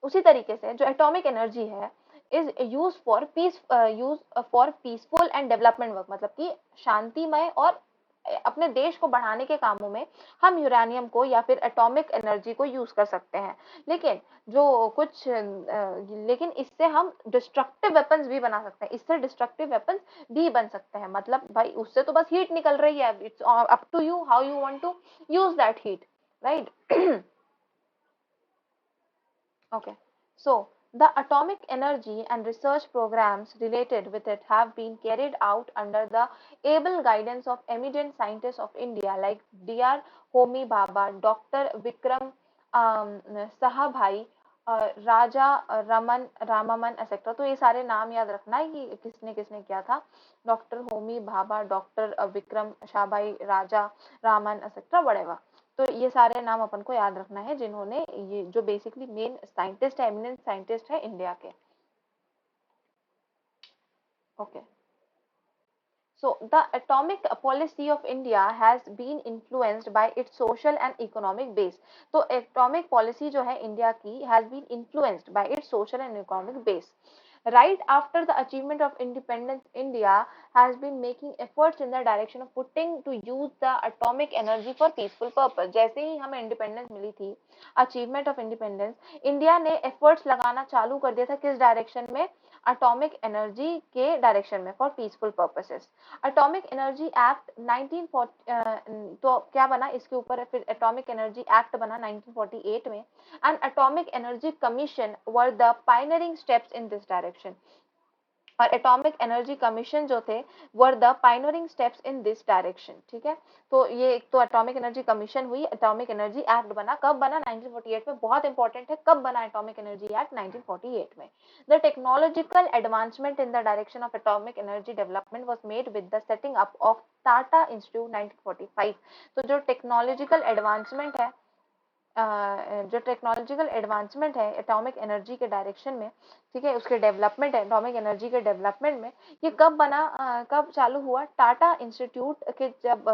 उसी तरीके से जो एटॉमिक एनर्जी है is use for peaceful and development work, मतलब कि शांतिमय और अपने देश को बढ़ाने के कामों में हम यूरेनियम को या फिर एटॉमिक एनर्जी को यूज कर सकते हैं। लेकिन जो कुछ लेकिन इससे हम डिस्ट्रक्टिव वेपन्स भी बना सकते हैं, इससे डिस्ट्रक्टिव वेपन्स भी बन सकते हैं, मतलब भाई उससे तो बस हीट निकल रही है, it's up to you how you want to use that heat, right. Okay, so the atomic energy and research programs related with it have been carried out under the able guidance of eminent scientists of India like Dr. Homi Bhabha, Dr. Vikram Sahabhai, Raja Raman रामामन etcetera. तो ये सारे नाम याद रखना है कि किसने किसने किया था, डॉक्टर होमी भाभा, डॉक्टर विक्रम शाहबाई, राजा रामन एक्सेट्रा, वड़ेवा। तो ये सारे नाम अपन को याद रखना है जिन्होंने ये जो बेसिकली मेन साइंटिस्ट है, एमिनेंट साइंटिस्ट है इंडिया के। Okay, so the atomic policy of India has been influenced by its social and economic base. तो atomic policy जो है इंडिया की has been influenced by its social and economic base. Right after the achievement of independence, India has been making efforts in the direction of putting to use the atomic energy for peaceful purpose. जैसे ही हमें independence मिली थी, achievement of independence, India ने efforts लगाना चालू कर दिया था किस डायरेक्शन में, एटॉमिक एनर्जी के डायरेक्शन में, for peaceful purposes. Atomic energy act 1940 तो क्या बना इसके ऊपर, फिर एटॉमिक एनर्जी एक्ट बना 1948 में, and atomic energy commission were the pioneering steps in this direction. और एटॉमिक एनर्जी कमीशन जो थे were the pioneering steps in this direction, ठीक है। तो ये एक तो एटॉमिक एनर्जी कमीशन हुई, एटॉमिक एनर्जी एक्ट बना, कब बना, 1948 में। बहुत इंपॉर्टेंट है कब बना एटॉमिक एनर्जी एक्ट, 1948 में। The technological advancement in the direction of atomic energy development was made with the setting up of Tata institute 1945। तो जो टेक्नोलॉजिकल एडवांसमेंट है, जो टेक्नोलॉजिकल एडवांसमेंट है एटॉमिक एनर्जी के डायरेक्शन में, ठीक है, उसके डेवलपमेंट है एटॉमिक एनर्जी के डेवलपमेंट में, ये कब बना, कब चालू हुआ, टाटा इंस्टीट्यूट के जब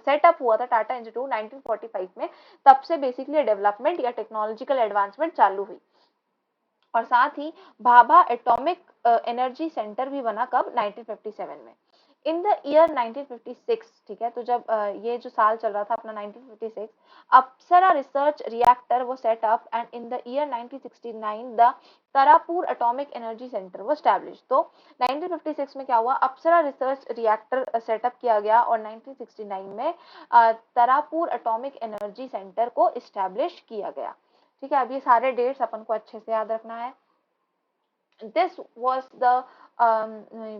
सेटअप हुआ था टाटा इंस्टीट्यूट 1945 में, तब से बेसिकली डेवलपमेंट या टेक्नोलॉजिकल एडवांसमेंट चालू हुई। और साथ ही भाभा एटॉमिक एनर्जी सेंटर भी बना कब, 1957 में। इन द ईयर 1956, ठीक है, तो जब ये जो साल चल रहा था अपना 1956, अप्सरा रिसर्च रिएक्टर वो set up, and in the year 1969 the Tarapur atomic energy centre वो एस्टैब्लिश। तो 1956 में क्या हुआ, अप्सरा रिसर्च रिएक्टर सेटअप किया गया, और 1969 में तारापुर एटॉमिक एनर्जी सेंटर को एस्टैब्लिश किया गया, ठीक है। अब ये सारे डेट्स अपन को अच्छे से याद रखना है। This was the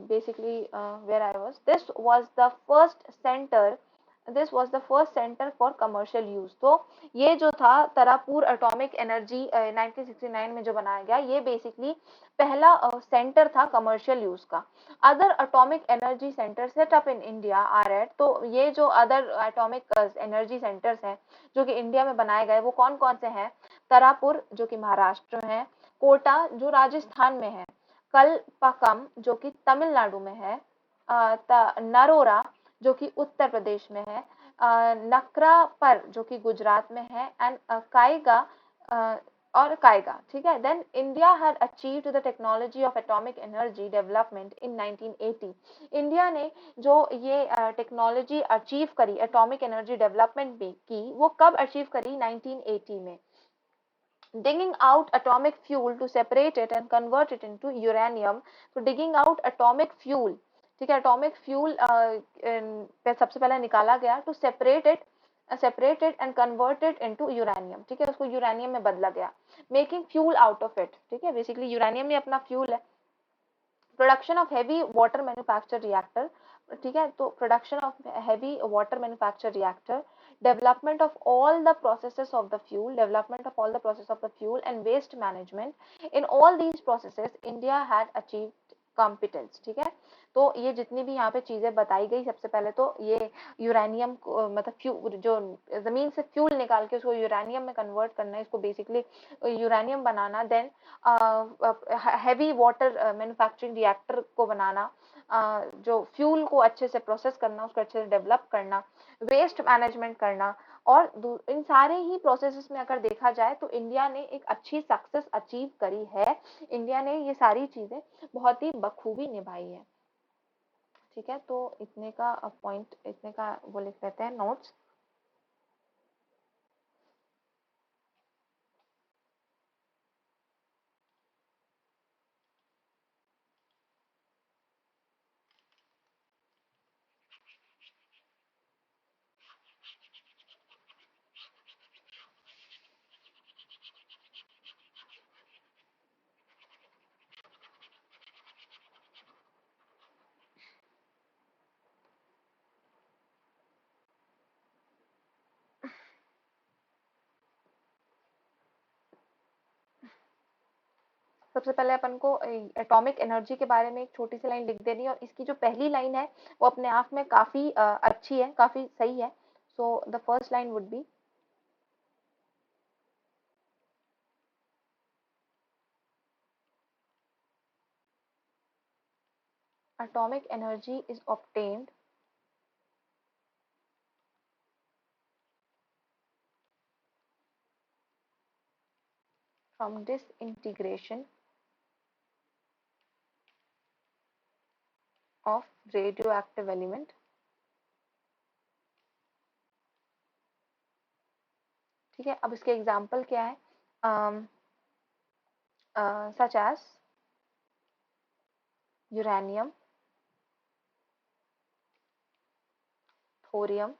basically where I was. This was the first center this was the first centre for commercial use. तो ये जो था तरापुर एटॉमिक एनर्जी 1969 में जो बनाया गया, ये बेसिकली पहला सेंटर था कमर्शियल यूज का। Other atomic energy centre set up in India are at, तो ये जो अदर एटॉमिक एनर्जी सेंटर्स हैं जो कि इंडिया में बनाए गए, वो कौन कौन से हैं? तरापुर जो कि महाराष्ट्र में है, कोटा जो राजस्थान में है, कलपकम जो कि तमिलनाडु में है, नरोरा जो कि उत्तर प्रदेश में है, नकरापर जो कि गुजरात में है, एंड कायगा और कायगा, ठीक है। Then India had achieved the technology of atomic energy development in 1980। India ने जो ये टेक्नोलॉजी अचीव करी एटॉमिक एनर्जी डेवलपमेंट में की, वो कब अचीव करी? 1980 में। digging out atomic fuel to separate it and convert it into uranium। तो digging out atomic fuel, ठीक है, atomic fuel पे सबसे पहले निकाला गया, to separate it and convert it into uranium, ठीक है, उसको यूरेनियम में बदला गया। making fuel out of it, ठीक है, बेसिकली यूरेनियम ही अपना फ्यूल है। Production of heavy water manufacture reactor, ठीक है, तो production of heavy water manufacture reactor, development of all the processes of the fuel, development of all the process of the fuel and waste management। in all these processes India had achieved competence, ठीक है। तो ये जितनी भी यहाँ पे चीजें बताई गई, सबसे पहले तो ये यूरेनियम मतलब फ्यूल, जो जमीन से फ्यूल निकाल के उसको यूरेनियम में कन्वर्ट करना है, इसको बेसिकली यूरेनियम बनाना। Then heavy water manufacturing reactor को बनाना, जो फ्यूल को अच्छे से प्रोसेस करना, उसको अच्छे से डेवलप करना, वेस्ट मैनेजमेंट करना। और इन सारे ही प्रोसेसेस में अगर देखा जाए तो इंडिया ने एक अच्छी सक्सेस अचीव करी है। इंडिया ने ये सारी चीजें बहुत ही बखूबी निभाई है, ठीक है। तो इतने का पॉइंट, इतने का वो लिख लेते हैं नोट्स। सबसे पहले अपन को एटॉमिक एनर्जी के बारे में एक छोटी सी लाइन लिख देनी है, और इसकी जो पहली लाइन है वो अपने आप में काफी अच्छी है, काफी सही है। So the first line would be, atomic energy is obtained from disintegration of radioactive element, ठीक है। अब इसके एग्जाम्पल क्या है? Such as uranium, thorium,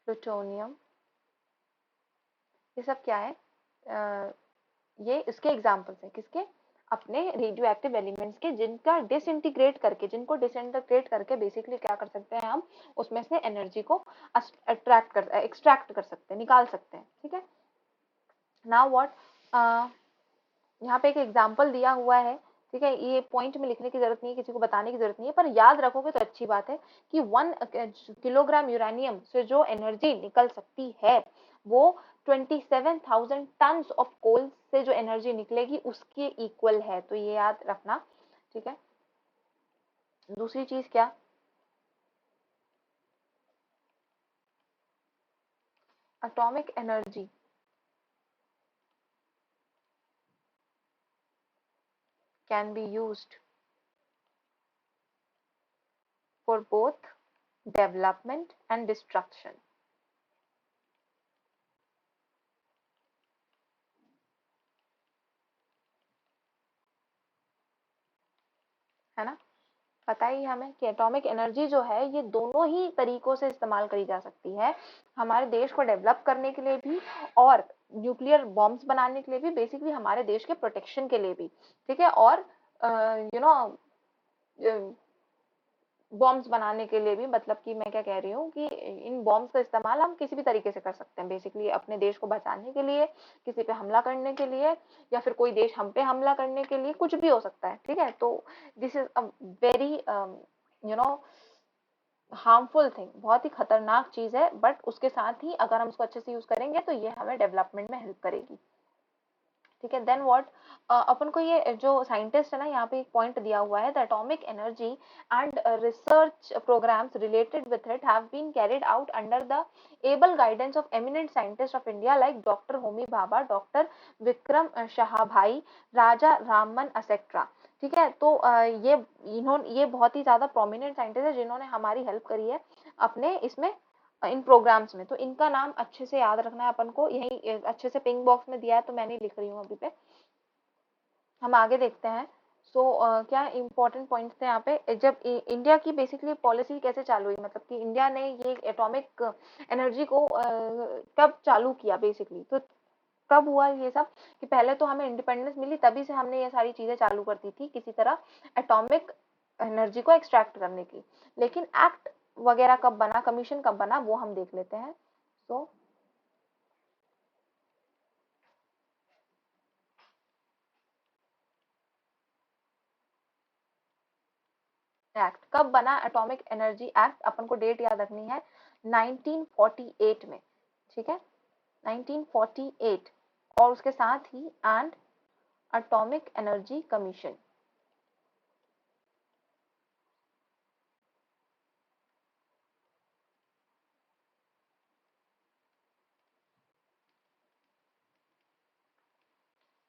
plutonium, ये सब क्या है? ये इसके एग्जाम्पल्स हैं, किसके? अपने रेडियो एक्टिव एलिमेंट्स के, जिनका डिसइंटीग्रेट करके, जिनको डिसइंटीग्रेट करके बेसिकली क्या कर सकते हैं हम? उसमें से एनर्जी को एक्सट्रैक्ट कर सकते हैं, निकाल सकते हैं, ठीक है। नाउ व्हाट, यहाँ पे एक एग्जाम्पल दिया हुआ है, ठीक है। ये पॉइंट में लिखने की जरूरत नहीं है, किसी को बताने की जरूरत नहीं है, पर याद रखोगे तो अच्छी बात है कि 1 किलोग्राम यूरेनियम से जो एनर्जी निकल सकती है वो 27,000 टन ऑफ कोल से जो एनर्जी निकलेगी उसके इक्वल है। तो ये याद रखना, ठीक है। दूसरी चीज क्या? Atomic energy can be used for both development and destruction, है ना। पता ही हमें कि एटॉमिक एनर्जी जो है ये दोनों ही तरीकों से इस्तेमाल करी जा सकती है, हमारे देश को डेवलप करने के लिए भी और न्यूक्लियर बॉम्ब्स बनाने के लिए भी, बेसिकली हमारे देश के प्रोटेक्शन के लिए भी, ठीक है। और यू नो बॉम्ब्स बनाने के लिए भी, मतलब कि मैं क्या कह रही हूँ कि इन बॉम्ब्स का इस्तेमाल हम किसी भी तरीके से कर सकते हैं, बेसिकली अपने देश को बचाने के लिए, किसी पे हमला करने के लिए, या फिर कोई देश हम पे हमला करने के लिए, कुछ भी हो सकता है, ठीक है। तो this is a very you know harmful thing, बहुत ही खतरनाक चीज है, बट उसके साथ ही अगर हम उसको अच्छे से यूज करेंगे तो ये हमें डेवलपमेंट में हेल्प करेगी, ठीक है। देन व्हाट, अपन को ये जो साइंटिस्ट है ना, यहाँ पे एक पॉइंट दिया हुआ है, the atomic energy and research programs related with it have been carried out under the able guidance of eminent scientist of India like doctor Homi Bhabha, doctor Vikram Sarabhai, Raja Raman etcetera, ठीक है। तो ये बहुत ही ज्यादा प्रोमिनेंट साइंटिस्ट है जिन्होंने हमारी हेल्प करी है अपने इसमें, इन प्रोग्राम्स में। तो इनका नाम अच्छे से याद रखना है अपन को, यही अच्छे से पिंक बॉक्स में दिया है तो मैं नहीं लिख रही हूँ अभी पे। हम आगे देखते हैं। सो क्या इंपॉर्टेंट पॉइंट्स थे यहाँ पे, जब इंडिया की बेसिकली पॉलिसी कैसे चालू हुई, मतलब कि इंडिया ने ये एटॉमिक एनर्जी को कब चालू किया बेसिकली, तो कब हुआ ये सब, कि पहले तो हमें इंडिपेंडेंस मिली तभी से हमने ये सारी चीजें चालू कर दी थी किसी तरह एटॉमिक एनर्जी को एक्सट्रैक्ट करने की। लेकिन एक्ट वगैरह कब बना, कमीशन कब बना, वो हम देख लेते हैं। सो एक्ट कब बना, एटॉमिक एनर्जी एक्ट, अपन को डेट याद रखनी है 1948 में, ठीक है, 1948। और उसके साथ ही and atomic energy commission,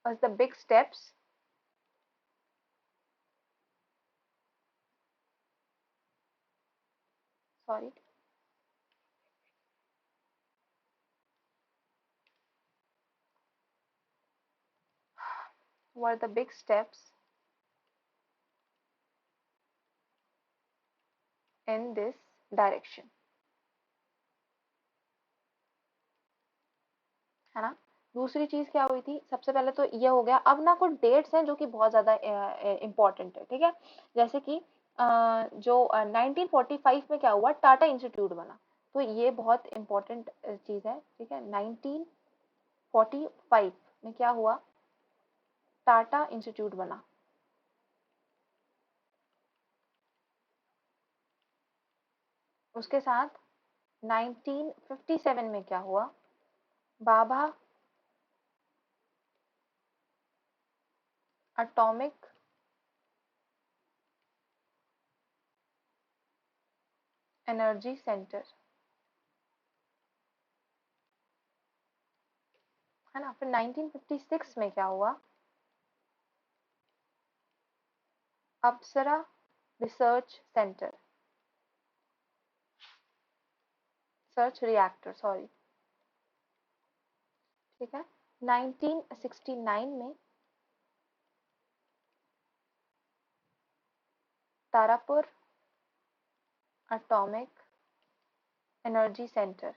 was the big steps, sorry, were the big steps in this direction, है ना। दूसरी चीज क्या हुई थी, सबसे पहले तो ये हो गया। अब ना कुछ डेट्स हैं जो कि बहुत ज्यादा इंपॉर्टेंट है, ठीक है। जैसे कि जो 1945 में क्या हुआ, टाटा इंस्टीट्यूट बना, तो ये बहुत इंपॉर्टेंट चीज है, ठीक है। 1945 में क्या हुआ, टाटा इंस्टीट्यूट बना। उसके साथ 1957 में क्या हुआ, बाबा एटॉमिक एनर्जी सेंटर, है ना। फिर 1956 में क्या हुआ, Apsara research centre, search reactor, sorry, ठीक है। 1969 में तारापुर एटॉमिक एनर्जी सेंटर,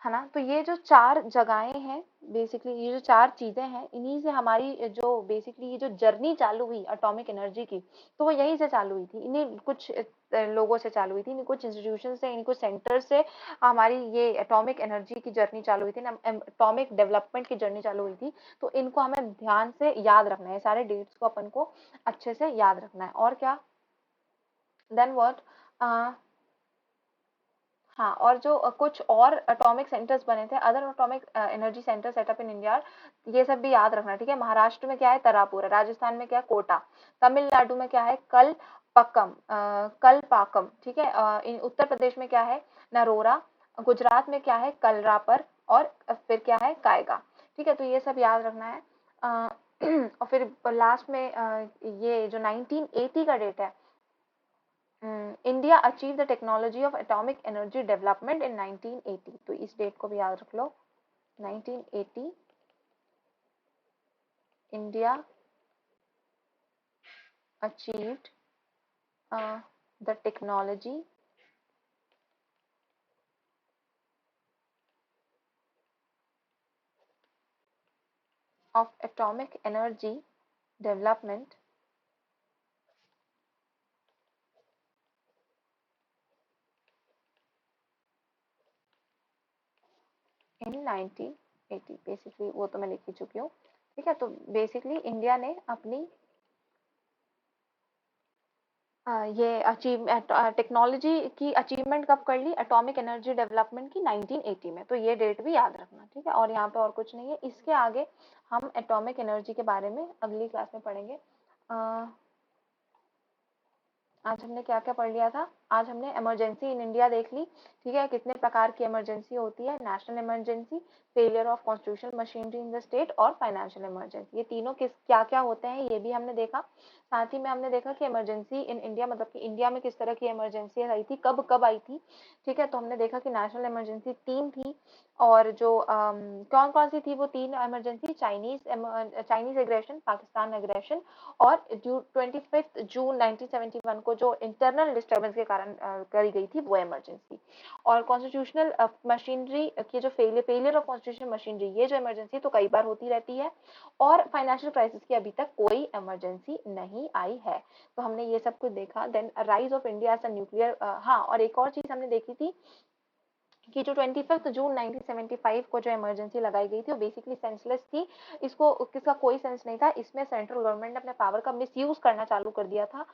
है ना। तो ये जो चार जगहें हैं, बेसिकली ये जो चार चीजें हैं, इन्हीं से हमारी जो बेसिकली ये जो जर्नी चालू हुई एटॉमिक एनर्जी की, तो वो यहीं से चालू हुई थी, इन्हीं कुछ लोगों से चालू हुई थी, इन्हीं कुछ इंस्टीट्यूशन से, इन्हीं कुछ सेंटर से हमारी ये एटॉमिक एनर्जी की जर्नी चालू हुई थी ना, एटॉमिक डेवलपमेंट की जर्नी चालू हुई थी। तो इनको हमें ध्यान से याद रखना है, सारे डेट्स को अपन को अच्छे से याद रखना है। और क्या, देन व्हाट, हाँ, और जो कुछ और एटॉमिक सेंटर्स बने थे, other atomic energy centre setup in India, ये सब भी याद रखना, ठीक है। महाराष्ट्र में क्या है, तरापुर है, राजस्थान में क्या है, कोटा, तमिलनाडु में क्या है, कलपाकम, ठीक है। उत्तर प्रदेश में क्या है, नरोरा, गुजरात में क्या है, कलरापर, और फिर क्या है, कायगा, ठीक है। तो ये सब याद रखना है। और फिर लास्ट में ये जो 1980 का डेट है, India achieve the technology of atomic energy development in 1980, तो इस डेट को भी याद रख लो, 1980 India achieved the technology of atomic energy development in 1980। Basically वो तो मैं लिख ही चुकी हूँ। ठीक है, तो बेसिकली इंडिया ने अपनी ये अचीव टेक्नोलॉजी की अचीवमेंट कब कर ली, एटॉमिक एनर्जी डेवलपमेंट की 1980 में। तो ये डेट भी याद रखना, ठीक है। और यहाँ पे और कुछ नहीं है, इसके आगे हम एटॉमिक एनर्जी के बारे में अगली क्लास में पढ़ेंगे। आज हमने क्या क्या पढ़ लिया था? आज हमने इमरजेंसी इन इंडिया देख ली, ठीक है। कितने प्रकार की इमरजेंसी होती है? National emergency, failure of constitutional machinery in the state और फाइनेंशियल इमरजेंसी। ये तीनों किस क्या क्या होते हैं ये भी हमने देखा। साथ ही में हमने देखा कि इमरजेंसी इन इंडिया मतलब कि इंडिया में किस तरह की इमरजेंसी आई थी, कब कब आई थी, ठीक है। तो हमने देखा कि नेशनल इमरजेंसी 3 थी, और जो कौन कौन सी थी वो 3 emergency? Chinese aggression, Pakistan aggression, और 25 जून 1971 को जो इंटरनल डिस्टर्बेंस के कारण करी गई थी वो इमरजेंसी। और कॉन्स्टिट्यूशनल मशीनरी की जो फेलियर ऑफ कॉन्स्टिट्यूशनल मशीनरी, ये जो इमरजेंसी तो कई बार होती रहती है। और फाइनेंशियल क्राइसिस की अभी तक कोई इमरजेंसी नहीं आई है। तो हमने ये सब कुछ देखा। Then rise of India as a nuclear, हाँ, और एक और चीज हमने देखी थी कि जो 25 जून 1975 को जो इमरजेंसी लगाई गई थी वो बेसिकली सेंसलेस थी। इसको किसका कोई सेंस नहीं था। इसमें सेंट्रल गवर्नमेंट ने अपने पावर का मिसयूज करना चालू कर दिया था,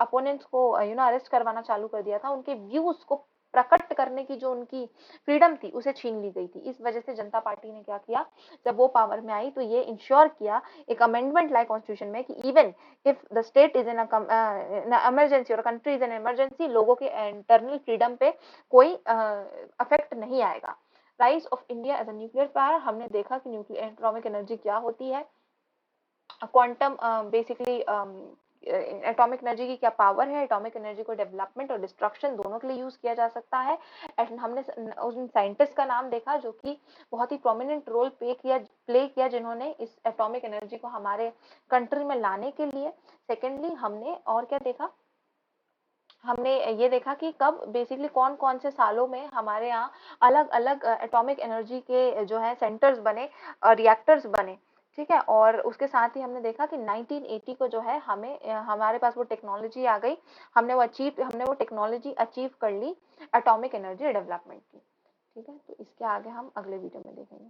अपोनेंट्स को अरेस्ट करवाना चालू कर दिया था, उनके व्यूज को प्रकट करने की जो उनकी फ्रीडम थी उसे छीन ली गई थी। इस वजह से जनता पार्टी ने क्या किया, जब वो पावर में आई तो ये इंश्योर किया, एक अमेंडमेंट लाई कॉन्स्टिट्यूशन में, कि even if the state is in emergency और कंट्री इज इन इमरजेंसी, लोगों के इंटरनल फ्रीडम पे कोई अफेक्ट नहीं आएगा। Rise of India as a nuclear power, हमने देखा कि न्यूक्लियर एटॉमिक एनर्जी क्या होती है, क्वांटम बेसिकली एटॉमिक एनर्जी की क्या पावर है, एटॉमिक एनर्जी को डेवलपमेंट और डिस्ट्रक्शन दोनों के लिए यूज किया जा सकता है। एंड हमने उन साइंटिस्ट का नाम देखा जो कि बहुत ही प्रोमिनेंट रोल प्ले किया जिन्होंने इस एटॉमिक एनर्जी को हमारे कंट्री में लाने के लिए। सेकेंडली हमने और क्या देखा, हमने ये देखा कि कब बेसिकली कौन कौन से सालों में हमारे यहाँ अलग अलग एटॉमिक एनर्जी के जो है सेंटर्स बने, रिएक्टर्स बने, ठीक है। और उसके साथ ही हमने देखा कि 1980 को जो है हमें हमारे पास वो टेक्नोलॉजी आ गई, हमने वो टेक्नोलॉजी अचीव कर ली एटॉमिक एनर्जी डेवलपमेंट की, ठीक है। तो इसके आगे हम अगले वीडियो में देखेंगे।